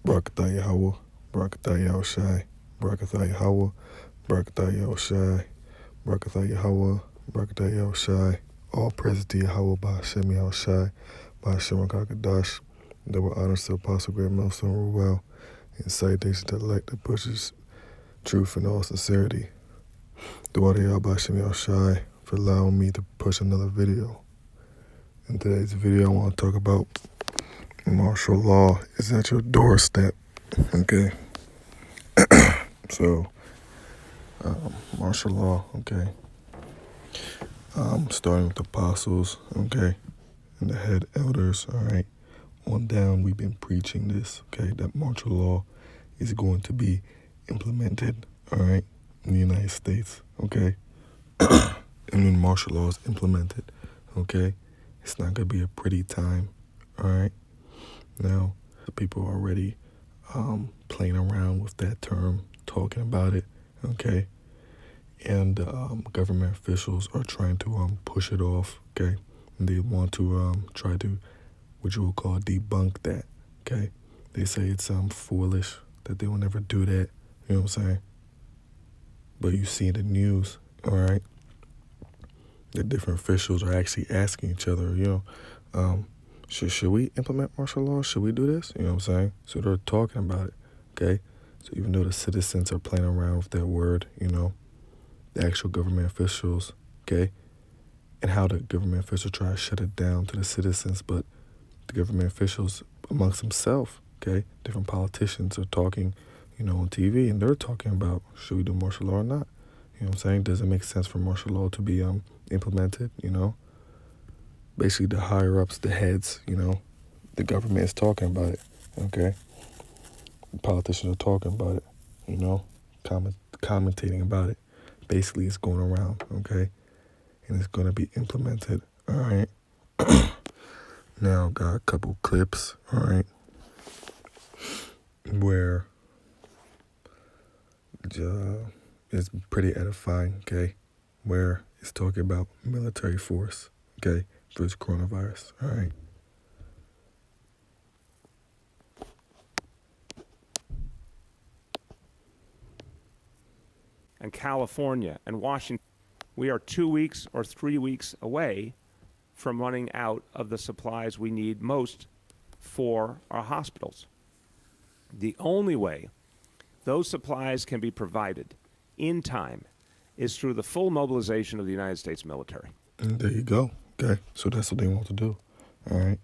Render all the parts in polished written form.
Barakatah Yahweh, Barakatah Yahushai, Barakatah Yahweh, Barakatah Yahushai, Barakatah Yahweh, Barakatah Yahushai. All praise to Yahweh by Hashem Yahushai, by Hashem HaKadosh. Double honors to Apostle Great Millstone Ruel, and salutations to the elect that pushes truth in all sincerity. Duwada Yah by Hashem Yahushai for allowing me to push another video. In today's video, I want to talk about martial law is at your doorstep. Okay. So, martial law, okay. Starting with the apostles, okay, and the head elders, all right. On down, we've been preaching this, okay, that martial law is going to be implemented, all right, in the United States, okay. And when martial law is implemented, okay, it's not going to be a pretty time, all right. Now, the people are already playing around with that term, talking about it, okay. And government officials are trying to push it off, okay. And they want to try to, what you will call, debunk that, okay. They say it's foolish, that they will never do that, you know what I'm saying? But you see in the news, all right, that different officials are actually asking each other, you know, should we implement martial law? Should we do this? You know what I'm saying? So they're talking about it, okay? So even though the citizens are playing around with that word, you know, the actual government officials, okay, and how the government officials try to shut it down to the citizens, but the government officials amongst themselves, okay, different politicians are talking, you know, on TV, and they're talking about, should we do martial law or not? You know what I'm saying? Does it make sense for martial law to be implemented, you know? Basically, the higher-ups, the heads, you know, the government is talking about it, okay? The politicians are talking about it, you know, commentating about it. Basically, it's going around, okay? And it's going to be implemented, all right? Now, got a couple clips, all right, where it's pretty edifying, okay, where it's talking about military force, okay, for this coronavirus, all right? And California and Washington, we are 2 weeks or 3 weeks away from running out of the supplies we need most for our hospitals. The only way those supplies can be provided in time is through the full mobilization of the United States military. And there you go, okay? So that's what they want to do, all right?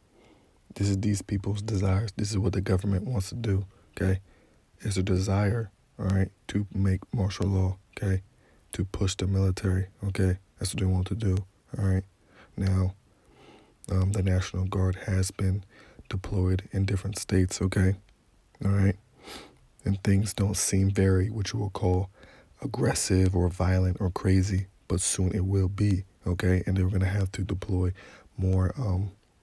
This is these people's desires. This is what the government wants to do, okay? It's a desire, all right, to make martial law, okay, to push the military, okay? That's what they want to do, all right? Now, the National Guard has been deployed in different states, okay, all right? And things don't seem very, what you will call, aggressive or violent or crazy, but soon it will be, okay? And they're going to have to deploy more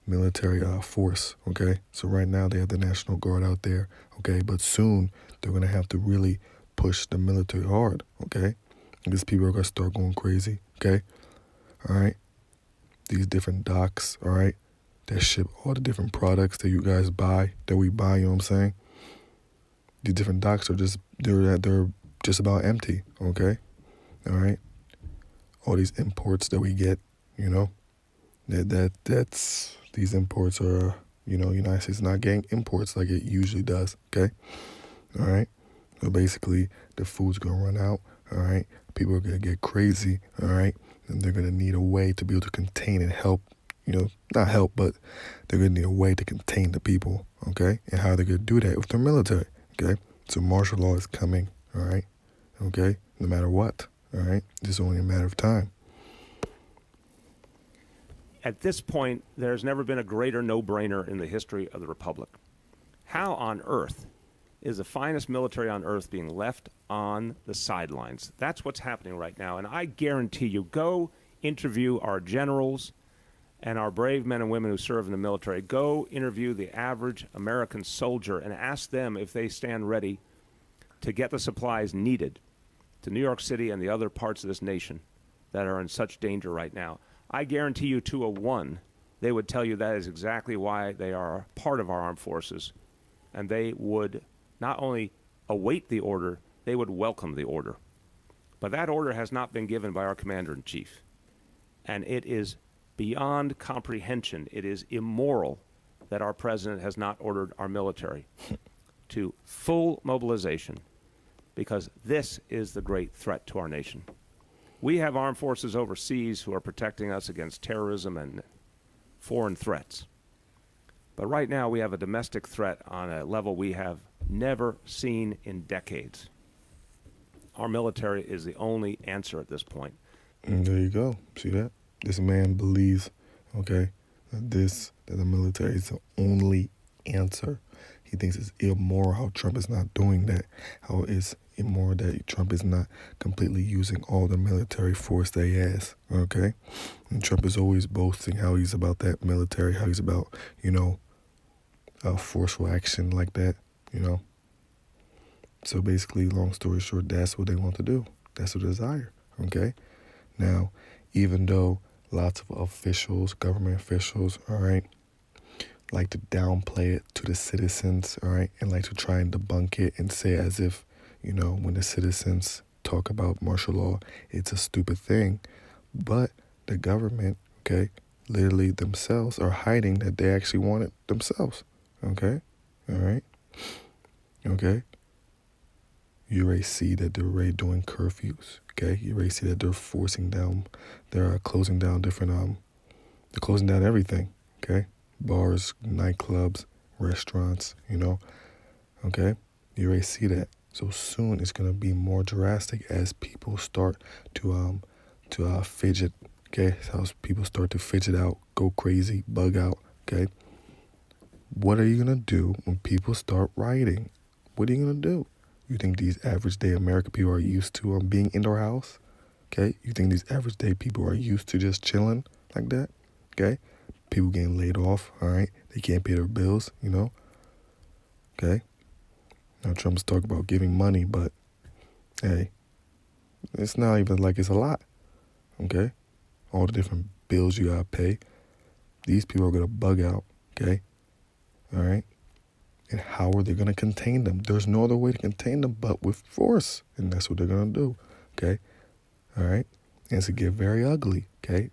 military force, okay? So right now they have the National Guard out there, okay? But soon they're going to have to really push the military hard, okay? Because people are going to start going crazy, okay? All right? These different docks, all right, that ship all the different products that you guys buy, that we buy, you know what I'm saying? These different docks are just, they're just about empty, okay? All right? All these imports that we get, you know, that's these imports are, you know, United States not getting imports like it usually does, okay? All right? So basically, the food's going to run out, all right? People are going to get crazy, all right? And they're going to need a way to be able to contain and help, you know, not help, but they're going to need a way to contain the people, okay? And how they're going to do that with their military, okay? So martial law is coming, all right? Okay? No matter what, all right? It's only a matter of time. At this point, there's never been a greater no-brainer in the history of the Republic. How on earth is the finest military on earth being left on the sidelines? That's what's happening right now. And I guarantee you, go interview our generals and our brave men and women who serve in the military. Go interview the average American soldier and ask them if they stand ready to get the supplies needed to New York City and the other parts of this nation that are in such danger right now. I guarantee you 201, they would tell you that is exactly why they are part of our armed forces and they would not only await the order, they would welcome the order. But that order has not been given by our commander-in-chief. And it is beyond comprehension. It is immoral that our president has not ordered our military to full mobilization, because this is the great threat to our nation. We have armed forces overseas who are protecting us against terrorism and foreign threats. But right now we have a domestic threat on a level we have never seen in decades. Our military is the only answer at this point. And there you go. See that? This man believes, okay, that the military is the only answer. He thinks it's immoral how Trump is not doing that, how it's immoral that Trump is not completely using all the military force that he has, okay? And Trump is always boasting how he's about that military, how he's about, forceful action like that, So basically, long story short, that's what they want to do. That's what they desire, okay? Now, even though lots of officials, government officials, all right, like to downplay it to the citizens, all right, and like to try and debunk it and say as if, when the citizens talk about martial law, it's a stupid thing. But the government, okay, literally themselves are hiding that they actually want it themselves, okay, all right, okay. You already see that they're already doing curfews, okay? You already see that they're closing down different, they're closing down everything, okay? Bars, nightclubs, restaurants, okay? You already see that. So soon it's going to be more drastic as people start to fidget, okay? As people start to fidget out, go crazy, bug out, okay? What are you going to do when people start rioting? What are you going to do? You think these average day American people are used to being in their house? Okay? You think these average day people are used to just chilling like that? Okay? People getting laid off, all right? They can't pay their bills, Okay? Now Trump's talking about giving money, but hey, it's not even like it's a lot, okay? All the different bills you gotta pay. These people are gonna bug out, okay? All right? And how are they going to contain them? There's no other way to contain them but with force. And that's what they're going to do. Okay? All right? And it's going to get very ugly. Okay?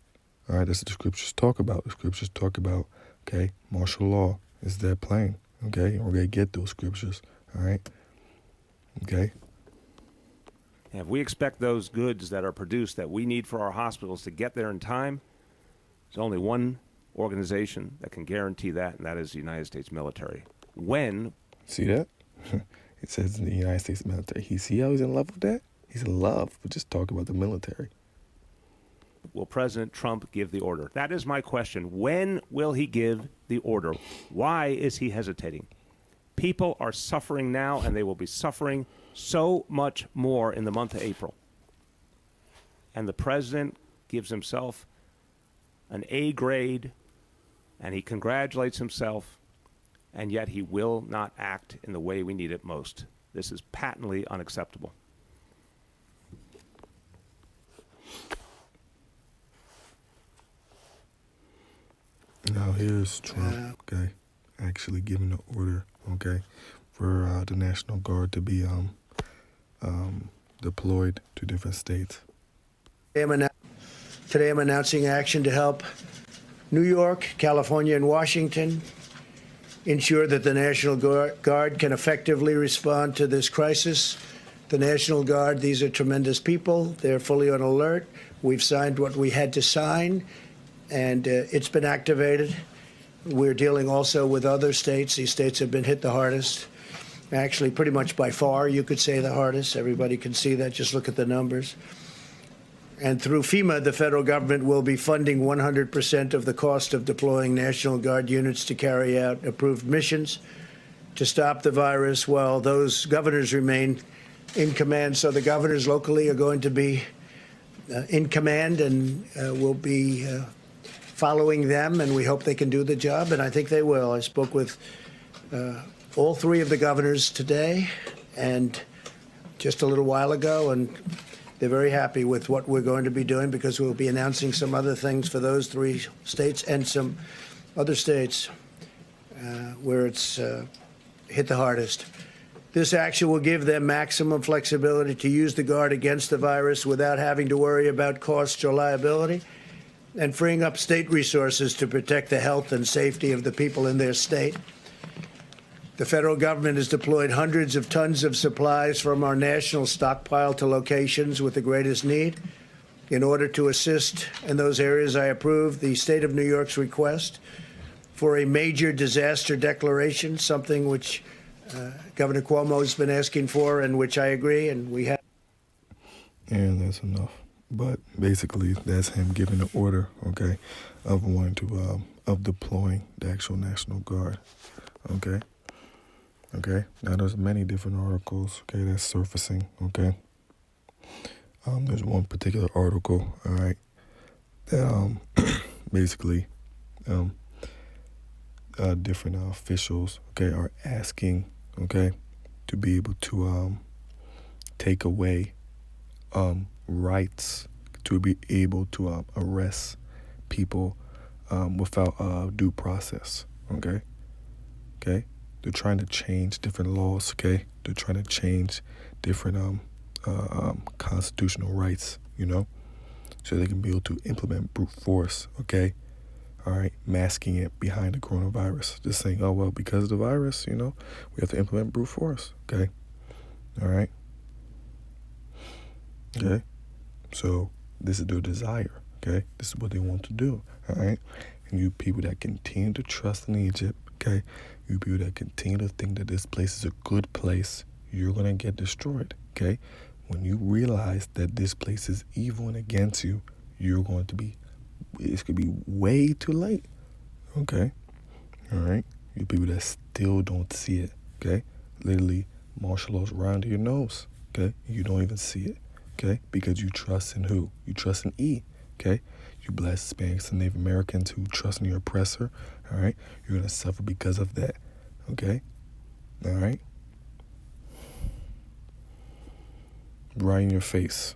All right? That's what the scriptures talk about. The scriptures talk about, okay, martial law. It's that plain. Okay? And we're going to get those scriptures. All right? Okay? And if we expect those goods that are produced that we need for our hospitals to get there in time, there's only one organization that can guarantee that, and that is the United States military. When? See that? It says in the United States military. See how he's in love with that? He's in love with just talking about the military. Will President Trump give the order? That is my question. When will he give the order? Why is he hesitating? People are suffering now, and they will be suffering so much more in the month of April. And the president gives himself an A grade, and he congratulates himself, and yet he will not act in the way we need it most. This is patently unacceptable. Now here's Trump, okay, actually giving the order, okay, for the National Guard to be deployed to different states. Today I'm announcing action to help New York, California, and Washington ensure that the National Guard can effectively respond to this crisis. The National Guard, these are tremendous people. They're fully on alert. We've signed what we had to sign, and it's been activated. We're dealing also with other states. These states have been hit the hardest. Actually, pretty much by far, you could say the hardest. Everybody can see that. Just look at the numbers. And through FEMA, the federal government will be funding 100% of the cost of deploying National Guard units to carry out approved missions to stop the virus while those governors remain in command. So the governors locally are going to be in command and will be following them, and we hope they can do the job, and I think they will. I spoke with all three of the governors today and just a little while ago, and they're very happy with what we're going to be doing because we'll be announcing some other things for those three states and some other states where it's hit the hardest. This action will give them maximum flexibility to use the Guard against the virus without having to worry about costs or liability, and freeing up state resources to protect the health and safety of the people in their state. The federal government has deployed hundreds of tons of supplies from our national stockpile to locations with the greatest need. In order to assist in those areas, I approved the state of New York's request for a major disaster declaration, something which Governor Cuomo has been asking for, and which I agree, and we have. And that's enough. But basically, that's him giving the order, okay, of wanting to, of deploying the actual National Guard, okay? Okay, now there's many different articles, okay, that's surfacing, okay? There's one particular article, all right, that basically different officials, okay, are asking, okay, to be able to take away rights to be able to arrest people without due process, okay? Okay? They're trying to change different laws, okay? They're trying to change different constitutional rights, you know, so they can be able to implement brute force, okay? All right, masking it behind the coronavirus. Just saying, oh, well, because of the virus, you know, we have to implement brute force, okay? All right? Okay? So this is their desire, okay? This is what they want to do, all right? And you people that continue to trust in Egypt, okay? You people that continue to think that this place is a good place, you're going to get destroyed, okay? When you realize that this place is evil and against you, you're going to be, it's going to be way too late, okay? All right? You people that still don't see it, okay? Literally, martial law's right under your nose, okay? You don't even see it, okay? Because you trust in who? You trust in E, okay? You black Hispanics and Native Americans who trust in your oppressor, all right? You're going to suffer because of that, okay? All right? Right in your face.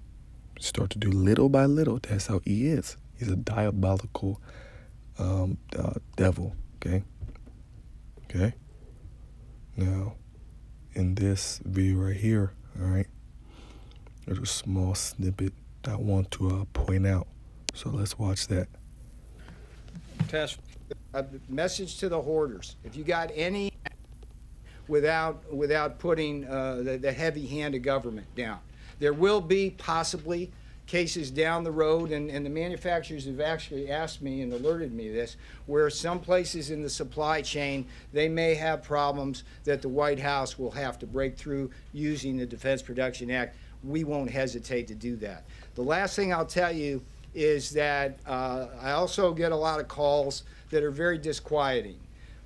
Start to do little by little. That's how he is. He's a diabolical devil, okay? Okay? Now, in this video right here, all right, there's a small snippet that I want to point out. So let's watch that. Test. A message to the hoarders. If you got any, without putting the heavy hand of government down. There will be possibly cases down the road, and the manufacturers have actually asked me and alerted me to this, where some places in the supply chain, they may have problems that the White House will have to break through using the Defense Production Act. We won't hesitate to do that. The last thing I'll tell you is that I also get a lot of calls that are very disquieting.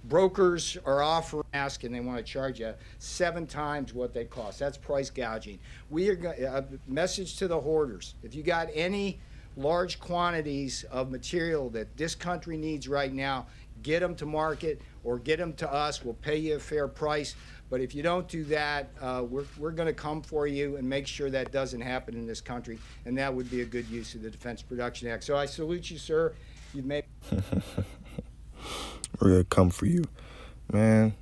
Brokers are offering masks and they want to charge you 7 times what they cost. That's price gouging. We are a message to the hoarders. If you got any large quantities of material that this country needs right now, get them to market or get them to us. We'll pay you a fair price. But if you don't do that, we're going to come for you and make sure that doesn't happen in this country. And that would be a good use of the Defense Production Act. So I salute you, sir. You've made. We're going to come for you. Man,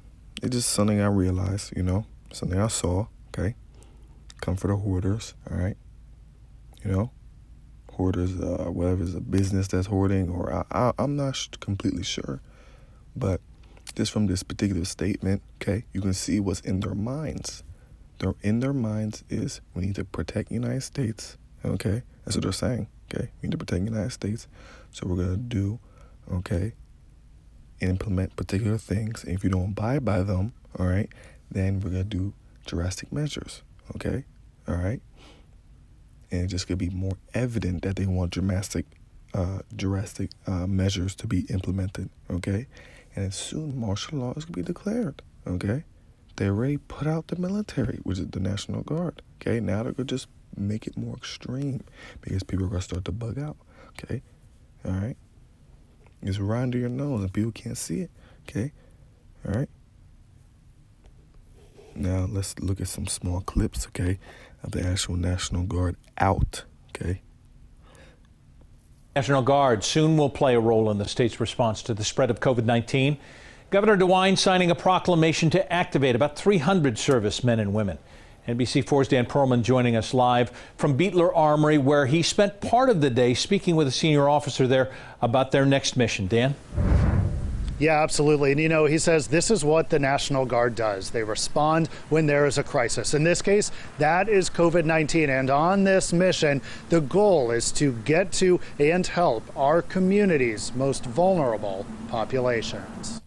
it's just something I realized, you know, something I saw, okay? Come for the hoarders, all right? You know, hoarders, whether it's a business that's hoarding or I'm not completely sure. But just from this particular statement, okay, you can see what's in their minds. In their minds is we need to protect the United States, okay? That's what they're saying, okay? We need to protect the United States. So we're going to do, okay, implement particular things. And if you don't abide by them, all right, then we're going to do drastic measures, okay? All right? And it's just going to be more evident that they want drastic measures to be implemented, okay? And as soon martial law is going to be declared, okay? They already put out the military, which is the National Guard, okay? Now they're going to just make it more extreme because people are going to start to bug out, okay? All right? It's right under your nose and people can't see it, okay? All right? Now let's look at some small clips, okay, of the actual National Guard out, okay? National Guard soon will play a role in the state's response to the spread of COVID-19. Governor DeWine signing a proclamation to activate about 300 servicemen and women. NBC4's Dan Perlman joining us live from Beetler Armory, where he spent part of the day speaking with a senior officer there about their next mission. Dan? Yeah, absolutely. And, you know, he says this is what the National Guard does. They respond when there is a crisis. In this case, that is COVID-19. And on this mission, the goal is to get to and help our community's most vulnerable populations.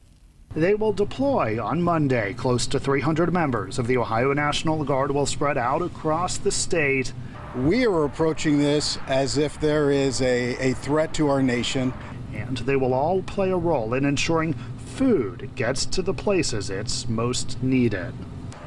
They will deploy on Monday. Close to 300 members of the Ohio National Guard will spread out across the state. We are approaching this as if there is a threat to our nation. And they will all play a role in ensuring food gets to the places it's most needed.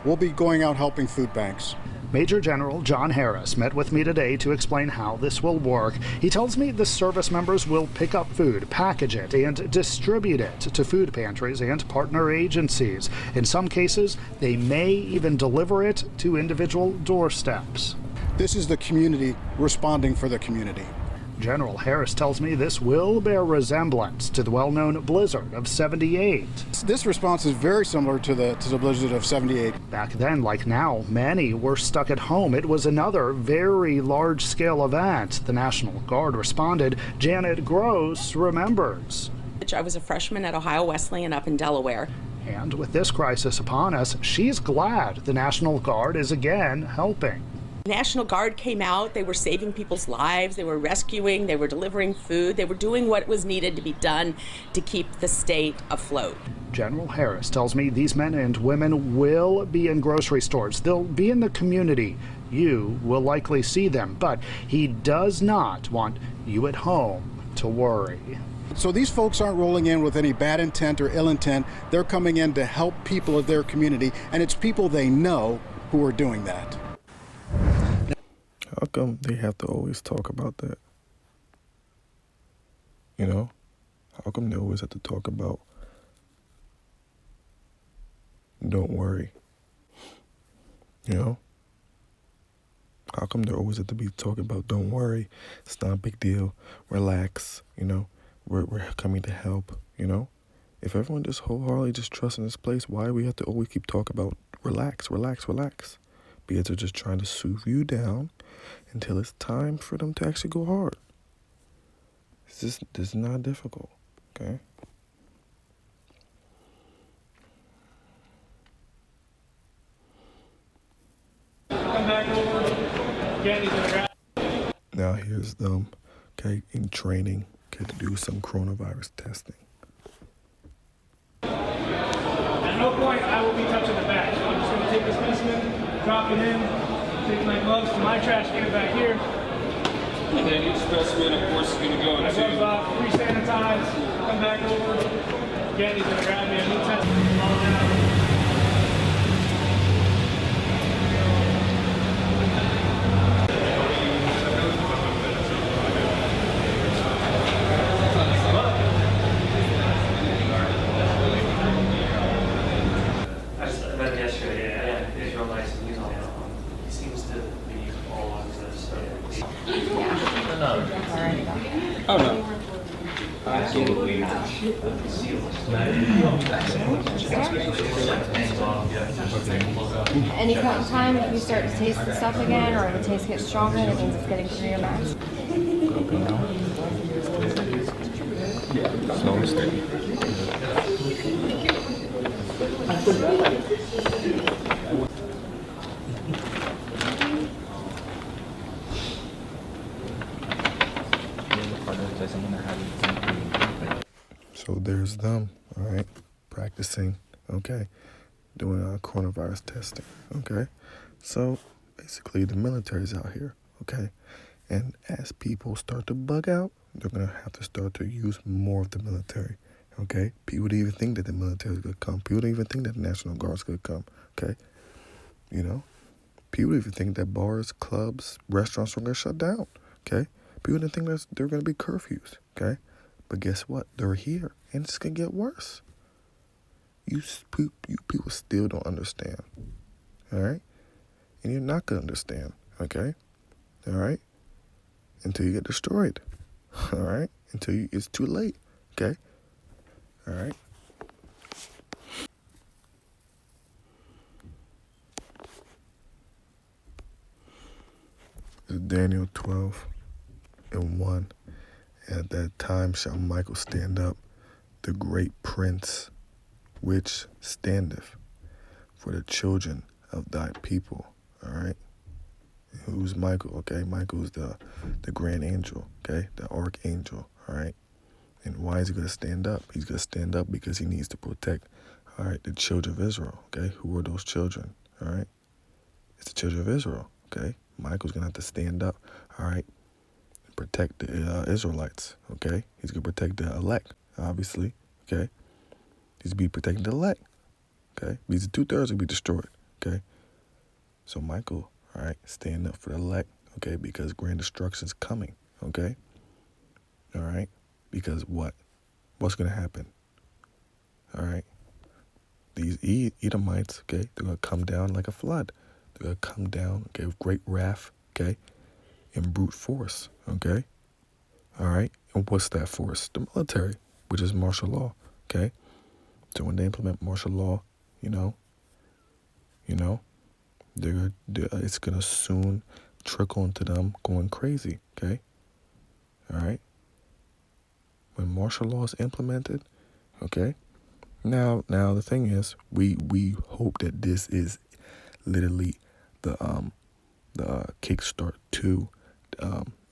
We'll be going out helping food banks. Major General John Harris met with me today to explain how this will work. He tells me the service members will pick up food, package it, and distribute it to food pantries and partner agencies. In some cases, they may even deliver it to individual doorsteps. This is the community responding for the community. General Harris tells me this will bear resemblance to the well-known blizzard of '78. This response is very similar to the blizzard of '78. Back then, like now, many were stuck at home. It was another very large-scale event. The National Guard responded. Janet Gross remembers. I was a freshman at Ohio Wesleyan up in Delaware. And with this crisis upon us, she's glad the National Guard is again helping. National Guard came out. They were saving people's lives. They were rescuing. They were delivering food. They were doing what was needed to be done to keep the state afloat. General Harris tells me these men and women will be in grocery stores. They'll be in the community. You will likely see them, but he does not want you at home to worry. So these folks aren't rolling in with any bad intent or ill intent. They're coming in to help people of their community, and it's people they know who are doing that. How come they have to always talk about that? You know? How come they always have to talk about don't worry? You know? How come they always have to be talking about don't worry, it's not a big deal, relax, you know? We're coming to help, you know? If everyone just wholeheartedly just trusts in this place, why do we have to always keep talking about relax, relax, relax? Because they're just trying to soothe you down until it's time for them to actually go hard. This is not difficult, okay? Now here's them, okay, in training, okay, to do some coronavirus testing. At no point I will be touching the bag. So I'm just going to take this specimen, drop it in, take my gloves to my trash can back here. And then each specimen, of course, is going to go My into... gloves off, re-sanitize, come back over. Again, he's going to grab me a new test. All down. Oh, no. Any point in time, if you start to taste the stuff again, or the taste gets stronger, that means it's getting through your mask. Slow and steady. So there's them, all right, practicing, okay, doing coronavirus testing, okay. So basically the military's out here, okay, and as people start to bug out, they're going to have to start to use more of the military, okay. People don't even think that the military is going to come. People don't even think that the National Guard's going to come, okay. You know, people don't even think that bars, clubs, restaurants are going to shut down, okay. People didn't think that there are going to be curfews, okay? But guess what? They're here, and it's going to get worse. You people still don't understand, all right? And you're not going to understand, okay? All right? Until you get destroyed, all right? It's too late, okay? All right? It's Daniel 12:1. At that time shall Michael stand up, the great prince, which standeth for the children of thy people. All right. Who's Michael? Okay, Michael's the grand angel. Okay, the archangel. All right. And why is he going to stand up? He's going to stand up because he needs to protect, all right, the children of Israel. Okay, who are those children? All right, it's the children of Israel. Okay, Michael's going to have to stand up. All right, and protect the Israelites. Okay, he's going to protect the elect. Obviously. Okay, he's going to be protecting the elect. Okay, these 2/3 will be destroyed. Okay, so Michael, all right, stand up for the elect. Okay, because grand destruction's coming. Okay, all right, because what? What's going to happen? All right, these Edomites, okay, they're going to come down like a flood. They're going to come down, okay, with great wrath, okay, and brute force, okay? All right, and what's that force? The military, which is martial law, okay? So when they implement martial law, it's going to soon trickle into them going crazy, okay? All right? When martial law is implemented, okay? Now the thing is, we hope that this is literally the kickstart to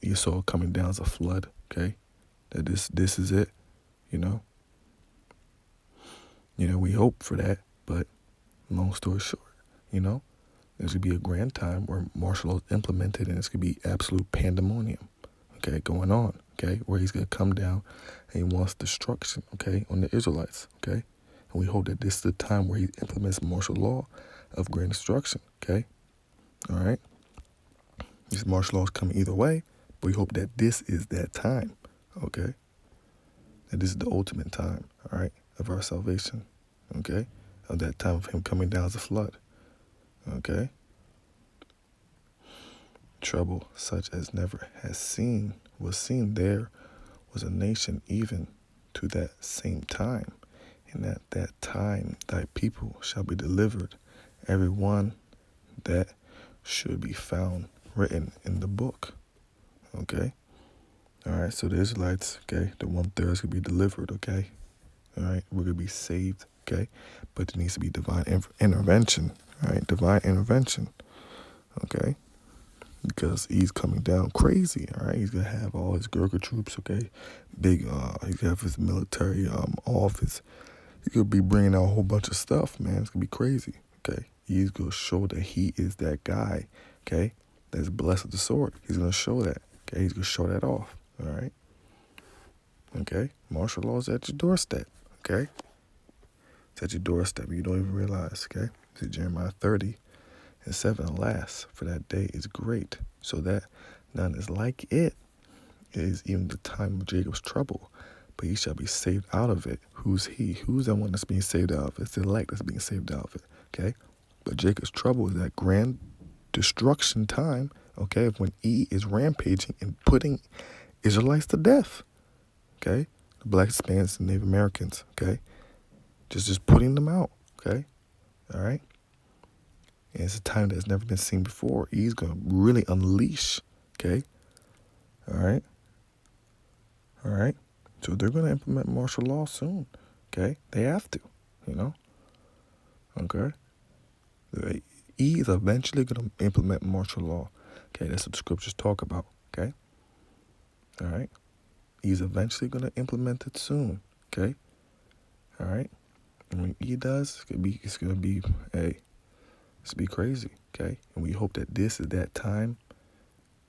Esau coming down as a flood. Okay, that this is it. We hope for that, but long story short, there's gonna be a grand time where martial law is implemented, and it's gonna be absolute pandemonium. Okay, going on. Okay, where he's gonna come down and he wants destruction. Okay, on the Israelites. Okay. And we hope that this is the time where he implements martial law of grand destruction, okay? All right? These martial laws come either way, but we hope that this is that time, okay? That this is the ultimate time, all right, of our salvation, okay? Of that time of him coming down as a flood, okay? Trouble such as never was seen there was a nation even to that same time. And at that time thy people shall be delivered, every one that should be found written in the book. Okay? All right, so the Israelites, okay, the 1/3 is going to be delivered, okay? All right, we're going to be saved, okay? But there needs to be divine intervention, all right? Divine intervention, okay? Because he's coming down crazy, all right? He's going to have all his Gurkha troops, okay? He's going to have his military office. He's going to be bringing out a whole bunch of stuff, man. It's going to be crazy, okay? He's going to show that he is that guy, okay? That's blessed with the sword. He's going to show that, okay? He's going to show that off, all right? Okay? Martial law is at your doorstep, okay? It's at your doorstep. You don't even realize, okay? See, Jeremiah 30:7, alas, for that day is great, so that none is like it. It is even the time of Jacob's trouble, but he shall be saved out of it. Who's he? Who's the one that's being saved out of it? It's the elect that's being saved out of it, okay? But Jacob's trouble is that grand destruction time, okay, of when E is rampaging and putting Israelites to death, okay? The Black Hispanics and Native Americans, okay? Just putting them out, okay? All right? And it's a time that's never been seen before. He's going to really unleash, okay? All right? All right? So they're going to implement martial law soon, okay? They have to, okay? E is eventually going to implement martial law, okay? That's what the scriptures talk about, okay? All right? He's eventually going to implement it soon, okay? All right? And when E does, it's going to be crazy, okay? And we hope that this is that time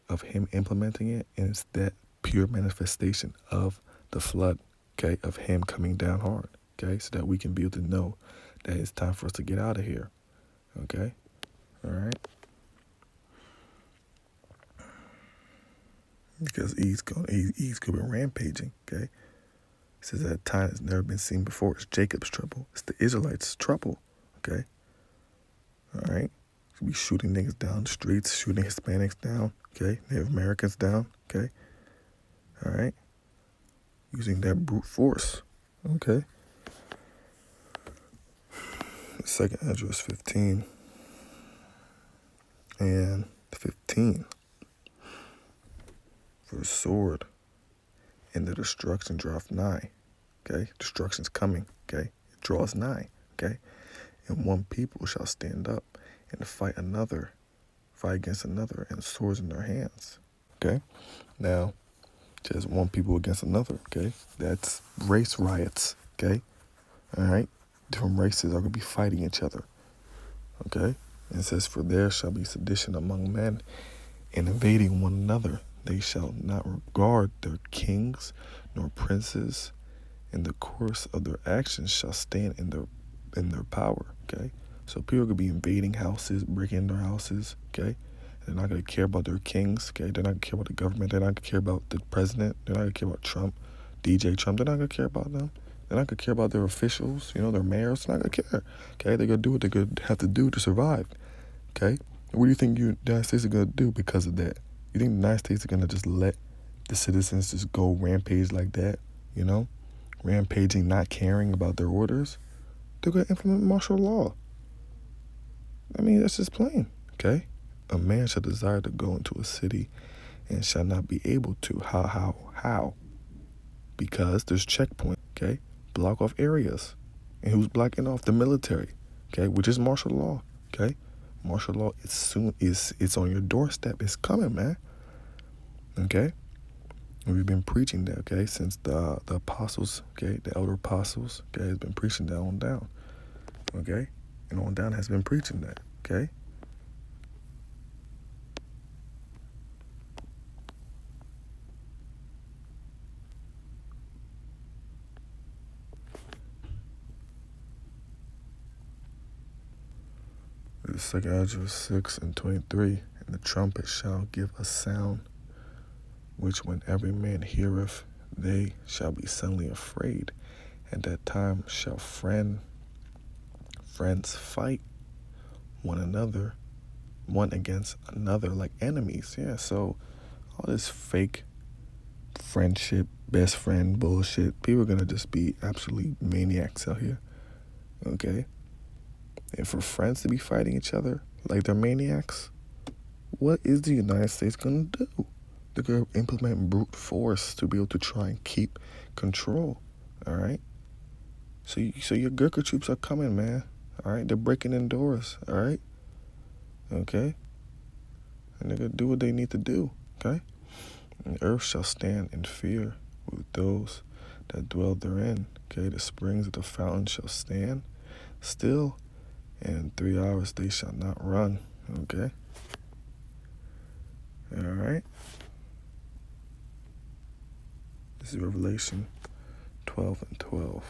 of him implementing it, and it's that pure manifestation of the flood, okay, of him coming down hard, okay, so that we can be able to know that it's time for us to get out of here, okay? All right? Because he's going to be rampaging, okay? It says that time has never been seen before. It's Jacob's trouble. It's the Israelites' trouble, okay? All right? He'll be shooting niggas down the streets, shooting Hispanics down, okay? Native Americans down, okay? All right? Using that brute force, okay? 2nd Esdras 15 and 15. For the sword and the destruction draweth nigh. Okay? Destruction's coming. Okay? It draws nigh. Okay? And one people shall stand up and fight against another, and swords in their hands. Okay? Now, just one people against another. Okay? That's race riots. Okay? All right? Different races are going to be fighting each other. Okay? And it says, for there shall be sedition among men, and invading one another. They shall not regard their kings nor princes, and the course of their actions shall stand in their power. Okay? So people could be invading houses, breaking into their houses. Okay? They're not going to care about their kings. Okay? They're not going to care about the government. They're not going to care about the president. They're not going to care about Trump, DJ Trump. They're not going to care about them. They're not going to care about their officials, their mayors. They're not going to care. Okay? They're going to do what they're going to have to do to survive. Okay? What do you think the United States are going to do because of that? You think the United States are going to just let the citizens just go rampage like that? Rampaging, not caring about their orders? They're going to implement martial law. I mean, that's just plain. Okay? A man shall desire to go into a city and shall not be able to. How? Because there's checkpoint. Okay? Block off areas. And who's blocking off? The military. Okay? Which is martial law. Okay? Martial law it's on your doorstep. It's coming, man. Okay? And we've been preaching that, okay, since the apostles, okay, the elder apostles, okay, has been preaching that on down. Okay? And on down has been preaching that, okay? The 2 Ezra 6:23, and the trumpet shall give a sound, which when every man heareth, they shall be suddenly afraid. At that time shall friends fight one another, one against another like enemies. Yeah, so all this fake friendship, best friend bullshit, people are going to just be absolutely maniacs out here. Okay? And for friends to be fighting each other like they're maniacs, what is the United States going to do? They're going to implement brute force to be able to try and keep control, all right? So your Gurkha troops are coming, man, all right? They're breaking in doors, all right? Okay? And they're going to do what they need to do, okay? And the earth shall stand in fear with those that dwell therein, okay? The springs of the fountain shall stand still, and in 3 hours they shall not run, okay? All right? This is Revelation 12:12.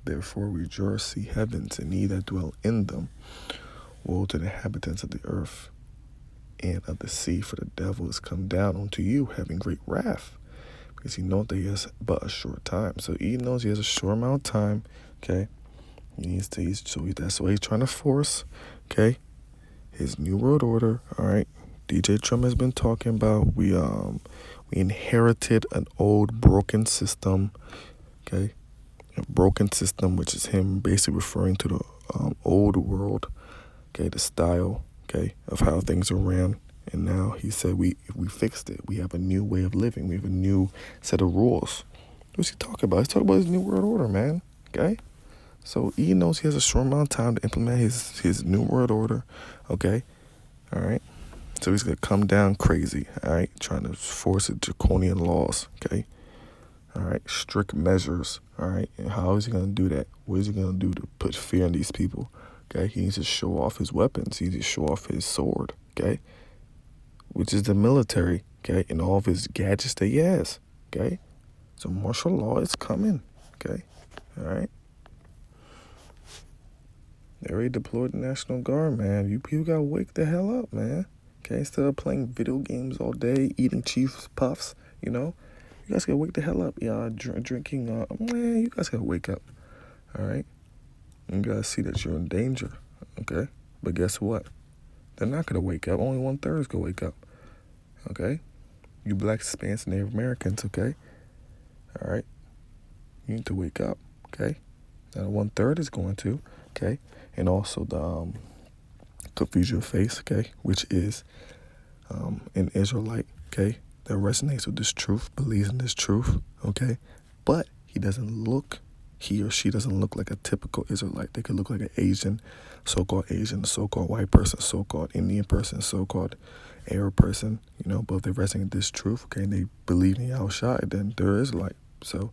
Therefore rejoice, ye heavens, and ye that dwell in them. Woe to the inhabitants of the earth and of the sea, for the devil is come down unto you, having great wrath, because he knoweth that he has but a short time. So he knows he has a short amount of time, okay? That's why he's trying to force, okay, his new world order, all right? DJ Trump has been talking about we inherited an old broken system, okay? A broken system, which is him basically referring to the old world, okay, the style, okay, of how things are ran. And now he said we fixed it. We have a new way of living. We have a new set of rules. What's he talking about? He's talking about his new world order, man, okay? So he knows he has a short amount of time to implement his new world order, okay? All right? So he's going to come down crazy, all right? Trying to force it draconian laws, okay? All right? Strict measures, all right? And how is he going to do that? What is he going to do to put fear in these people, okay? He needs to show off his weapons. He needs to show off his sword, okay? Which is the military, okay? And all of his gadgets that he has, okay? So martial law is coming, okay? All right? They already deployed the National Guard, man. You people gotta wake the hell up, man. Okay, instead of playing video games all day, eating Chiefs Puffs, you guys gotta wake the hell up. Yeah, drinking, man, you guys gotta wake up, all right? You gotta see that you're in danger, okay? But guess what? They're not gonna wake up. Only 1/3 is gonna wake up, okay? You Black, Hispanics, Native Americans, okay? All right? You need to wake up, okay? Now 1/3 is going to, okay? And also the confuse your face, okay, which is an Israelite, okay, that resonates with this truth, believes in this truth, okay? But he or she doesn't look like a typical Israelite. They could look like an Asian, so-called white person, so-called Indian person, so-called Arab person, but if they resonate with this truth, okay, and they believe in Yahushua, then they're Israelite. So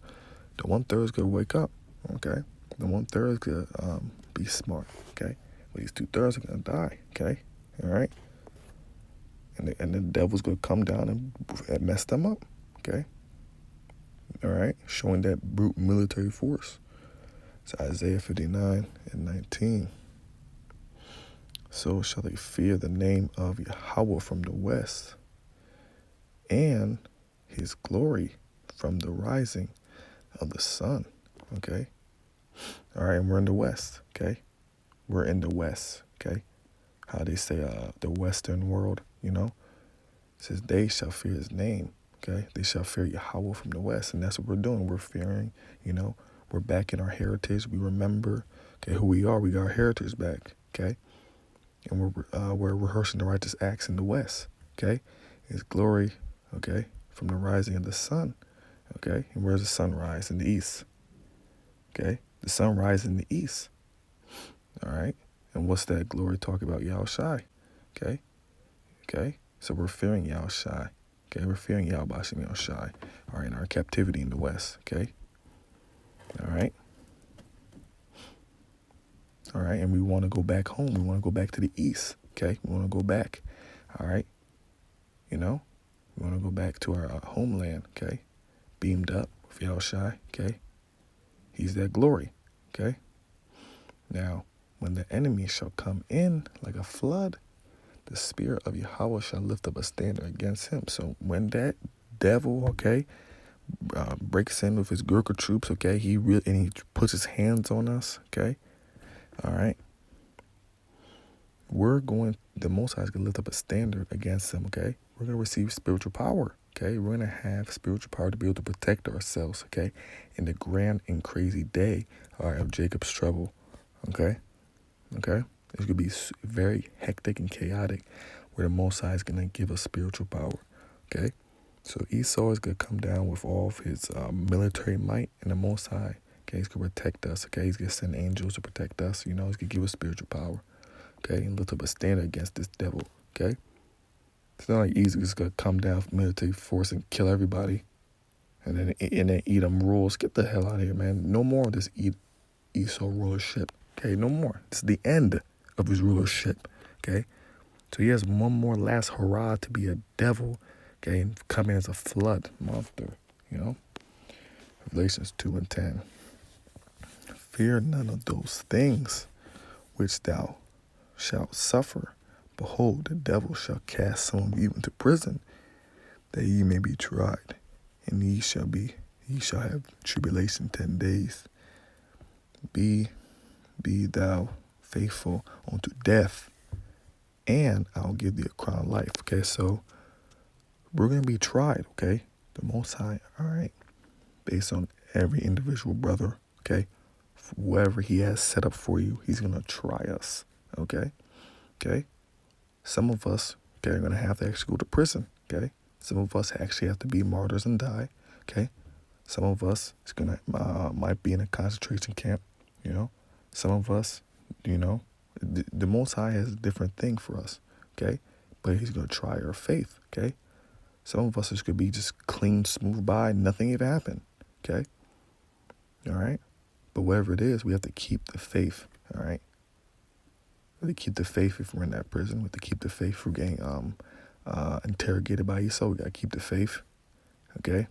the 1/3 is going to wake up, okay? The 1/3 is going to be smart, okay? But these 2/3 are going to die, okay? All right? And the devil's going to come down and mess them up, okay? All right? Showing that brute military force. It's Isaiah 59:19. So shall they fear the name of Yahweh from the west, and his glory from the rising of the sun, okay? All right, and we're in the west, okay? We're in the west, okay? How they say the western world, it says they shall fear his name, okay? They shall fear Yahweh from the west, and that's what we're doing. We're fearing, we're back in our heritage. We remember, okay, who we are. We got our heritage back, okay? And we're rehearsing the righteous acts in the west, okay? His glory, okay, from the rising of the sun, okay? And where's the sun rise? In the east, okay? The sun rises in the east, all right? And what's that glory talk about? Yahushai, okay? Okay? So we're fearing Yahushai, okay? We're fearing Yahweh Yahushai, all right, in our captivity in the west, okay? All right? All right, and we want to go back home. We want to go back to the east, okay? We want to go back, all right? We want to go back to our homeland, okay? Beamed up with Yahushai, okay? He's that glory, okay? Now, when the enemy shall come in like a flood, the spirit of Yahweh shall lift up a standard against him. So when that devil, okay, breaks in with his Gurkha troops, okay, he puts his hands on us, okay? All right. The Most High is going to lift up a standard against them, okay? We're going to receive spiritual power, okay? We're going to have spiritual power to be able to protect ourselves, okay? In the grand and crazy day, all right, of Jacob's trouble, okay? Okay? It's going to be very hectic and chaotic where the Most High is going to give us spiritual power, okay? So Esau is going to come down with all of his military might, and the Most High, okay, he's going to protect us, okay? He's going to send angels to protect us, he's going to give us spiritual power, okay? And lift up a standard against this devil, okay? It's not like he's just going to come down with military force and kill everybody and then Edom rules. Get the hell out of here, man. No more of this Esau rulership, okay? No more. This is the end of his rulership, okay? So he has one more last hurrah to be a devil, okay, and come in as a flood monster, Revelations 2:10. Fear none of those things which thou shalt suffer. Behold, the devil shall cast some of you into prison, that ye may be tried, and ye shall have tribulation 10 days. Be thou faithful unto death, and I'll give thee a crown of life. Okay, so we're going to be tried, okay? The Most High, all right? Based on every individual brother, okay? Whoever he has set up for you, he's going to try us, okay? Okay? Some of us, okay, are going to have to actually go to prison, okay? Some of us actually have to be martyrs and die, okay? Some of us is going to might be in a concentration camp, Some of us, the Most High has a different thing for us, okay? But he's going to try our faith, okay? Some of us is going to be just clean, smooth by, nothing even happened, okay? All right? But whatever it is, we have to keep the faith, all right? We have to keep the faith if we're in that prison. We have to keep the faith if we're getting interrogated by Esau. We got to keep the faith, okay?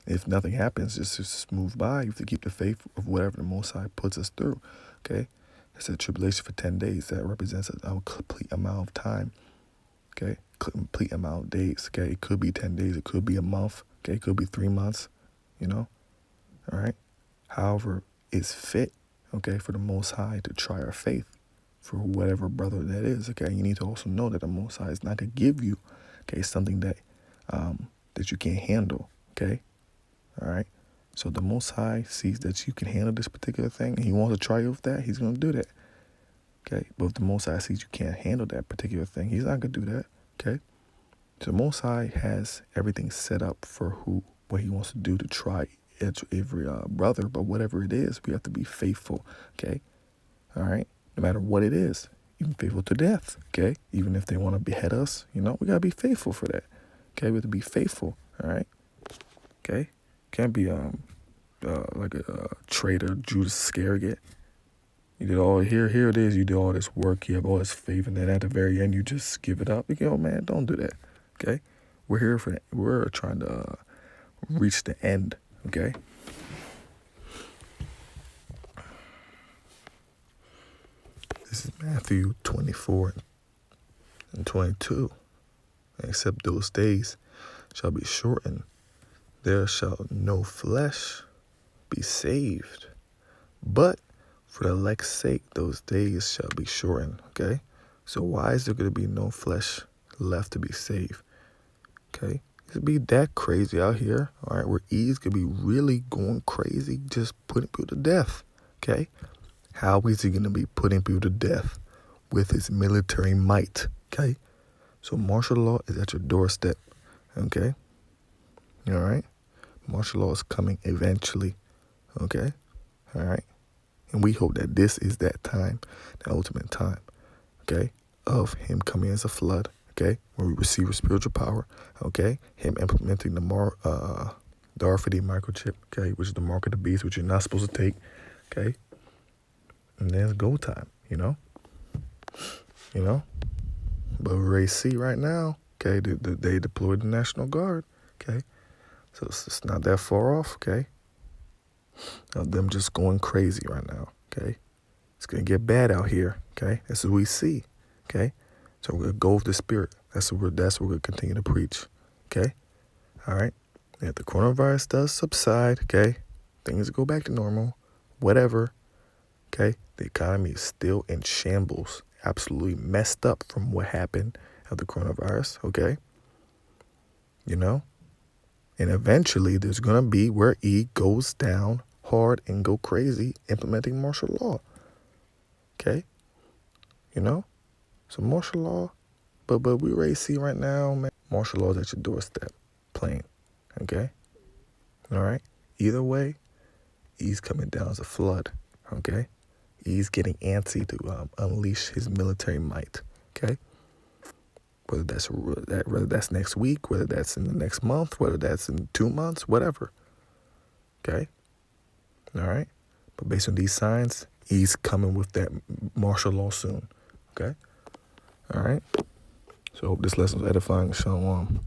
If nothing happens, just move by. You have to keep the faith of whatever the Most High puts us through, okay? It's a tribulation for 10 days. That represents a complete amount of time, okay? Complete amount of days, okay? It could be 10 days. It could be a month, okay? It could be 3 months, all right? However is fit, okay, for the Most High to try our faith for whatever brother that is, okay? You need to also know that the Most High is not going to give you, okay, something that that you can't handle, okay? All right? So the Most High sees that you can handle this particular thing, and he wants to try you with that, he's going to do that, okay? But if the Most High sees you can't handle that particular thing, he's not going to do that, okay? So Most High has everything set up for what he wants to do to try every brother, but whatever it is, we have to be faithful, okay? All right? No matter what it is, even faithful to death, okay? Even if they want to behead us, we got to be faithful for that, okay? We have to be faithful, all right? Okay? Can't be like a traitor, Judas Iscariot. You did all, here it is, you did all this work, you have all this faith, and then at the very end, you just give it up. Man, don't do that, okay? We're here for that. We're trying to reach the end, okay? This is Matthew 24 and 22. Except those days shall be shortened, there shall no flesh be saved. But for the elect's sake, those days shall be shortened, okay? So why is there going to be no flesh left to be saved? Okay? It could be that crazy out here, all right, where E's could be really going crazy, just putting people to death, okay? How is he going to be putting people to death? With his military might, okay? So martial law is at your doorstep, okay? All right? Martial law is coming eventually, okay? All right? And we hope that this is that time, the ultimate time, okay, of him coming as a flood, okay, where we receive a spiritual power, okay, him implementing the RFID microchip, okay, which is the mark of the beast, which you're not supposed to take, okay, and then it's go time, but we already see right now, okay, they deployed the National Guard, okay, so it's not that far off, okay. Of them just going crazy right now, okay? It's going to get bad out here, okay? That's what we see, okay? So we're going to go with the Spirit. That's what we're going to continue to preach, okay? All right? And if the coronavirus does subside, okay, things go back to normal, whatever, okay? The economy is still in shambles, absolutely messed up from what happened of the coronavirus, okay? And eventually there's going to be where E goes down hard and go crazy implementing martial law. Okay? So martial law, but we already see right now, man, martial law is at your doorstep, plain. Okay? All right? Either way, E's coming down as a flood. Okay? E's getting antsy to unleash his military might. Okay? Whether that's next week, whether that's in the next month, whether that's in 2 months, whatever. Okay? All right? But based on these signs, he's coming with that martial law soon. Okay? All right? So I hope this lesson was edifying. Shalom.